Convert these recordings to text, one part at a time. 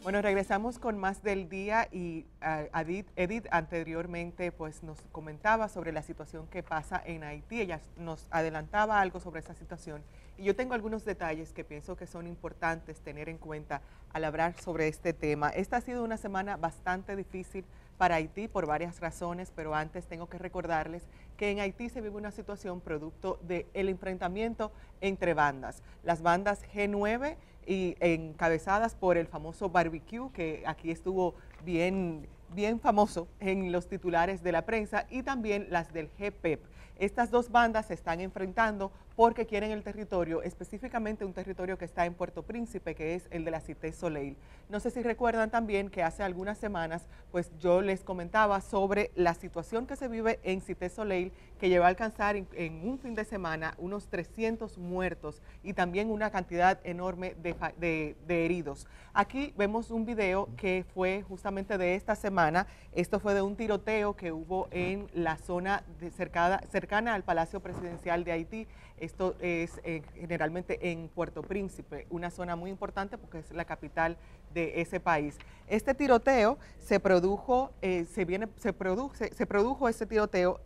Bueno, regresamos con más del día y Edith anteriormente pues nos comentaba sobre la situación que pasa en Haití. Ella nos adelantaba algo sobre esa situación y yo tengo algunos detalles que pienso que son importantes tener en cuenta al hablar sobre este tema. Esta ha sido una semana bastante difícil para Haití por varias razones, pero antes tengo que recordarles que en Haití se vive una situación producto del enfrentamiento entre bandas. Las bandas G9 y encabezadas por el famoso barbecue, que aquí estuvo bien famoso en los titulares de la prensa, y también las del GPEP. Estas dos bandas se están enfrentando porque quieren el territorio, específicamente un territorio que está en Puerto Príncipe, que es el de la Cité Soleil. No sé si recuerdan también que hace algunas semanas, pues yo les comentaba sobre la situación que se vive en Cité Soleil, que lleva a alcanzar en un fin de semana unos 300 muertos y también una cantidad enorme de heridos. Aquí vemos un video que fue justamente de esta semana. Esto fue de un tiroteo que hubo en la zona cercana al Palacio Presidencial de Haití. Esto es generalmente en Puerto Príncipe, una zona muy importante porque es la capital de ese país. Este tiroteo se produjo este tiroteo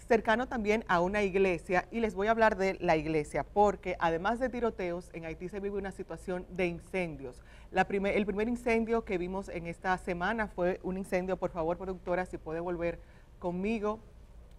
cercano también a una iglesia, y les voy a hablar de la iglesia porque además de tiroteos en Haití se vive una situación de incendios. El primer incendio que vimos en esta semana fue un incendio, por favor productora si puede volver conmigo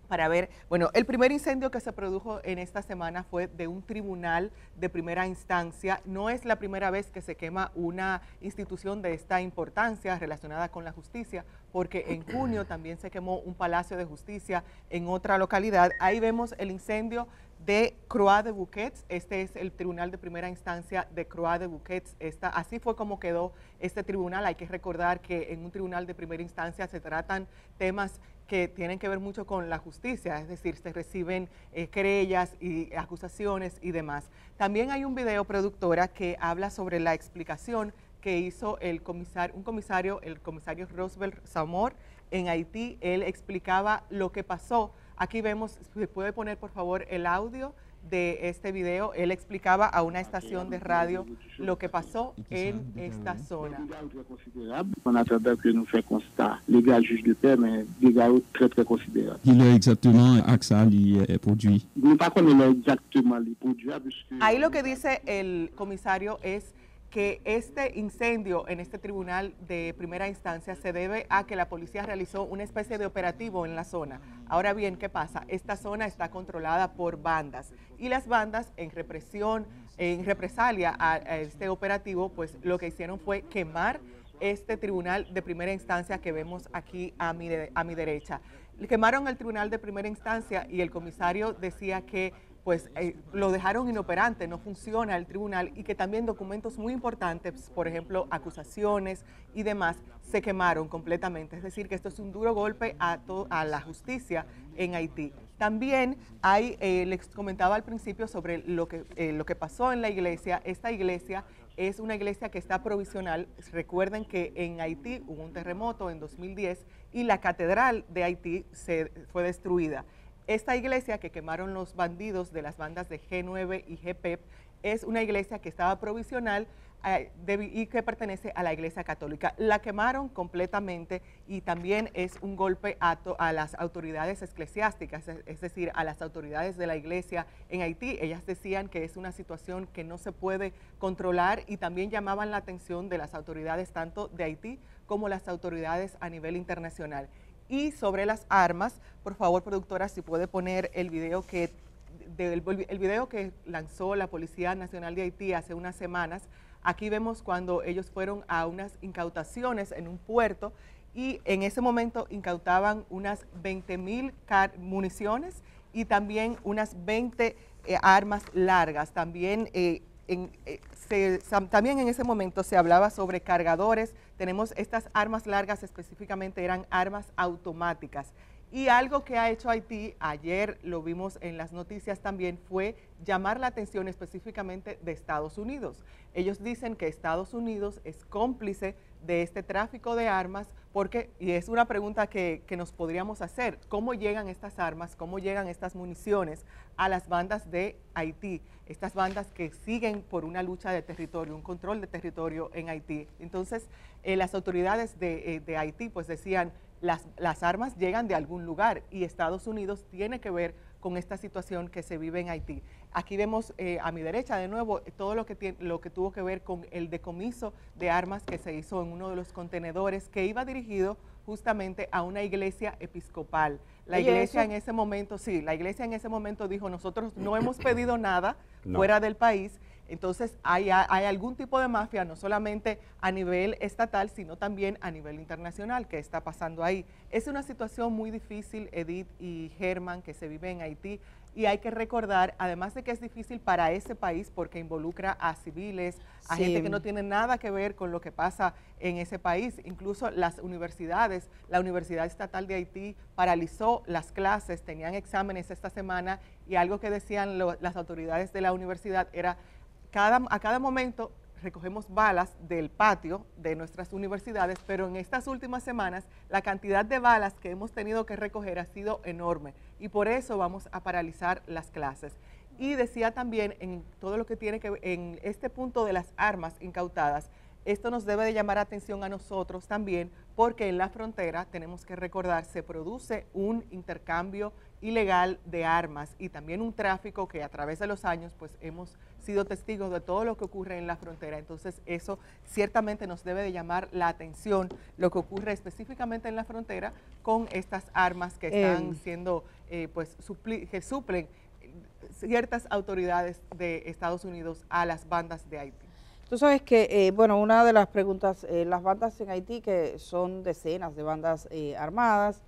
para ver, bueno, el primer incendio que se produjo en esta semana fue de un tribunal de primera instancia. No es la primera vez que se quema una institución de esta importancia relacionada con la justicia, porque en junio también se quemó un palacio de justicia en otra localidad. Ahí vemos el incendio de Croix de Bouquets. Este es el tribunal de primera instancia de Croix de Bouquets. Así fue como quedó este tribunal. Hay que recordar que en un tribunal de primera instancia se tratan temas que tienen que ver mucho con la justicia, es decir, se reciben querellas y acusaciones y demás. También hay un video, productora, que habla sobre la explicación que hizo el comisario Roosevelt Samor en Haití. Él explicaba lo que pasó. Aquí vemos, si puede poner por favor el audio de este video. Él explicaba a una estación de radio lo que pasó en esta zona. En attendant que nous fait constat, les gars juge de paix, mais des gars très très considérables. Qui est exactement AXA produit? Nous ne pas connaître exactement les produits, puisque... Ahí lo que dice el comisario es que este incendio en este tribunal de primera instancia se debe a que la policía realizó una especie de operativo en la zona. Ahora bien, ¿qué pasa? Esta zona está controlada por bandas y las bandas en represalia a este operativo, pues lo que hicieron fue quemar este tribunal de primera instancia que vemos aquí a mi derecha. Quemaron el tribunal de primera instancia y el comisario decía que pues lo dejaron inoperante, no funciona el tribunal, y que también documentos muy importantes, por ejemplo, acusaciones y demás, se quemaron completamente. Es decir, que esto es un duro golpe a la justicia en Haití. También les comentaba al principio sobre lo que pasó en la iglesia. Esta iglesia es una iglesia que está provisional. Recuerden que en Haití hubo un terremoto en 2010 y la catedral de Haití fue destruida. Esta iglesia que quemaron los bandidos de las bandas de G9 y GPEP es una iglesia que estaba provisional y que pertenece a la Iglesia Católica. La quemaron completamente y también es un golpe a las autoridades eclesiásticas, es decir, a las autoridades de la iglesia en Haití. Ellas decían que es una situación que no se puede controlar y también llamaban la atención de las autoridades tanto de Haití como las autoridades a nivel internacional. Y sobre las armas, por favor, productora, si puede poner el video que lanzó la Policía Nacional de Haití hace unas semanas. Aquí vemos cuando ellos fueron a unas incautaciones en un puerto y en ese momento incautaban unas 20,000 municiones y también unas 20 armas largas. También también en ese momento se hablaba sobre cargadores. Tenemos estas armas largas, específicamente eran armas automáticas. Y algo que ha hecho Haití, ayer lo vimos en las noticias también, fue llamar la atención específicamente de Estados Unidos. Ellos dicen que Estados Unidos es cómplice de este tráfico de armas, porque, y es una pregunta que nos podríamos hacer, ¿cómo llegan estas armas, cómo llegan estas municiones a las bandas de Haití? Estas bandas que siguen por una lucha de territorio, un control de territorio en Haití. Entonces, las autoridades de Haití pues decían, las armas llegan de algún lugar y Estados Unidos tiene que ver con esta situación que se vive en Haití. Aquí vemos a mi derecha de nuevo todo lo que tuvo que ver con el decomiso de armas que se hizo en uno de los contenedores que iba dirigido justamente a una iglesia episcopal. La iglesia en ese momento, sí, la iglesia en ese momento dijo, nosotros no hemos pedido nada fuera del país. Entonces hay algún tipo de mafia, no solamente a nivel estatal, sino también a nivel internacional, que está pasando ahí. Es una situación muy difícil, Edith y Germán, que se vive en Haití, y hay que recordar, además de que es difícil para ese país porque involucra a civiles, a gente que no tiene nada que ver con lo que pasa en ese país. Incluso las universidades, la Universidad Estatal de Haití paralizó las clases, tenían exámenes esta semana y algo que decían las autoridades de la universidad era a cada momento recogemos balas del patio de nuestras universidades, pero en estas últimas semanas la cantidad de balas que hemos tenido que recoger ha sido enorme y por eso vamos a paralizar las clases. Y decía también en todo lo que tiene que ver, en este punto de las armas incautadas, esto nos debe de llamar atención a nosotros también, porque en la frontera, tenemos que recordar, se produce un intercambio ilegal de armas y también un tráfico que a través de los años pues hemos sido testigos de todo lo que ocurre en la frontera. Entonces eso ciertamente nos debe de llamar la atención, lo que ocurre específicamente en la frontera con estas armas que están siendo, que suplen ciertas autoridades de Estados Unidos a las bandas de Haití. Tú sabes que, una de las preguntas, las bandas en Haití, que son decenas de bandas armadas,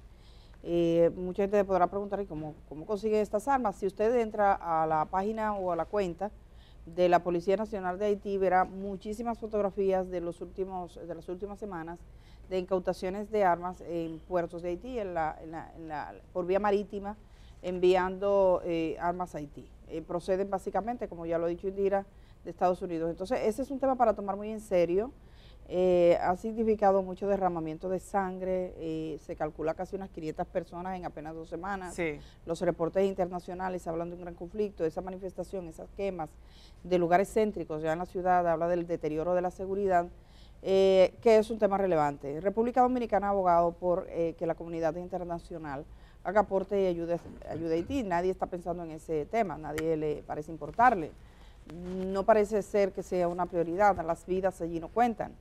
mucha gente podrá preguntar, ¿cómo consiguen estas armas? Si usted entra a la página o a la cuenta de la Policía Nacional de Haití, verá muchísimas fotografías de las últimas semanas de incautaciones de armas en puertos de Haití, por vía marítima, enviando armas a Haití. Proceden básicamente, como ya lo ha dicho Indira, de Estados Unidos. Entonces, ese es un tema para tomar muy en serio. Ha significado mucho derramamiento de sangre, se calcula casi unas 500 personas en apenas 2 semanas. Sí. Los reportes internacionales hablan de un gran conflicto, esa manifestación, esas quemas de lugares céntricos ya en la ciudad, habla del deterioro de la seguridad, que es un tema relevante. República Dominicana ha abogado por que la comunidad internacional haga aporte y ayude a Haití. Nadie está pensando en ese tema, nadie le parece importarle. No parece ser que sea una prioridad, las vidas allí no cuentan.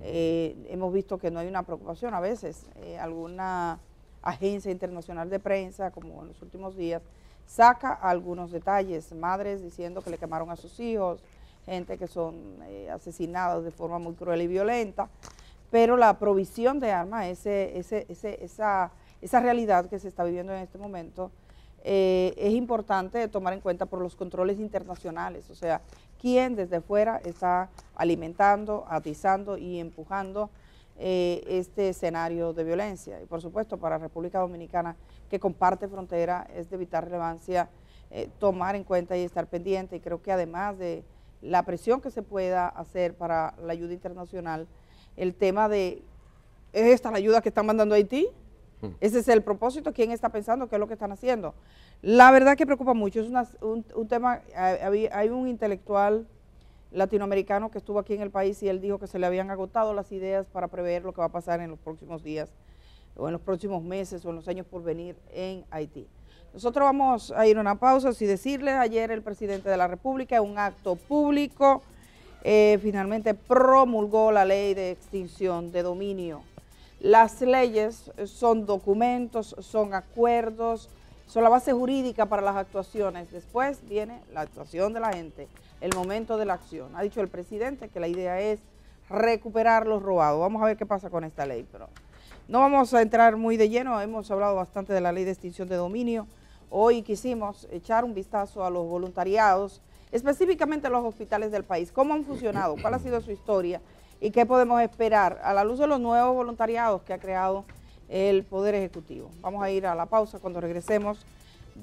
Hemos visto que no hay una preocupación a veces. Alguna agencia internacional de prensa, como en los últimos días, saca algunos detalles, madres diciendo que le quemaron a sus hijos, gente que son asesinados de forma muy cruel y violenta, pero la provisión de armas, esa realidad que se está viviendo en este momento, es importante tomar en cuenta por los controles internacionales, o sea, quién desde fuera está alimentando, atizando y empujando este escenario de violencia. Y por supuesto para República Dominicana, que comparte frontera, es de vital relevancia tomar en cuenta y estar pendiente, y creo que además de la presión que se pueda hacer para la ayuda internacional, el tema de, ¿es esta la ayuda que están mandando a Haití? Ese es el propósito. ¿Quién está pensando qué es lo que están haciendo? La verdad que preocupa mucho, es un tema. Hay un intelectual latinoamericano que estuvo aquí en el país y él dijo que se le habían agotado las ideas para prever lo que va a pasar en los próximos días o en los próximos meses o en los años por venir en Haití. Nosotros vamos a ir a una pausa y decirles, ayer el presidente de la República, en un acto público, finalmente promulgó la ley de extinción de dominio. Las leyes son documentos, son acuerdos, son la base jurídica para las actuaciones. Después viene la actuación de la gente, el momento de la acción. Ha dicho el presidente que la idea es recuperar lo robado. Vamos a ver qué pasa con esta ley, pero no vamos a entrar muy de lleno. Hemos hablado bastante de la ley de extinción de dominio. Hoy quisimos echar un vistazo a los voluntariados, específicamente a los hospitales del país. ¿Cómo han funcionado? ¿Cuál ha sido su historia? ¿Y qué podemos esperar a la luz de los nuevos voluntariados que ha creado el Poder Ejecutivo? Vamos a ir a la pausa. Cuando regresemos,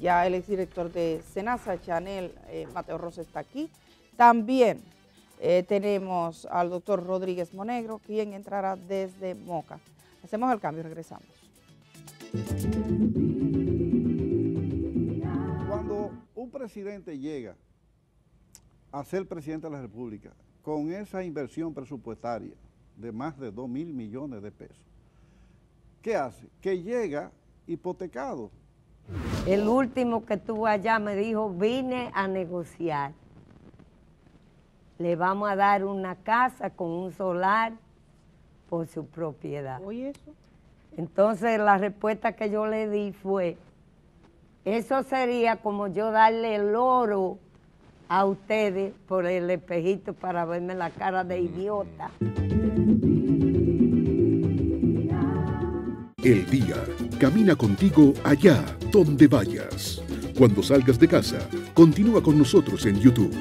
ya el exdirector de SENASA, Chanel Mateo Rosa, está aquí. También tenemos al doctor Rodríguez Monegro, quien entrará desde Moca. Hacemos el cambio y regresamos. Cuando un presidente llega a ser presidente de la República con esa inversión presupuestaria de más de 2.000 millones de pesos, ¿qué hace? Que llega hipotecado. El último que estuvo allá me dijo, vine a negociar. Le vamos a dar una casa con un solar por su propiedad. Oye, eso. Entonces la respuesta que yo le di fue, eso sería como yo darle el oro a ustedes por el espejito para verme la cara de idiota. El Día camina contigo allá donde vayas. Cuando salgas de casa, continúa con nosotros en YouTube.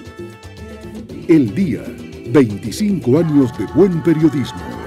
El Día, 25 años de buen periodismo.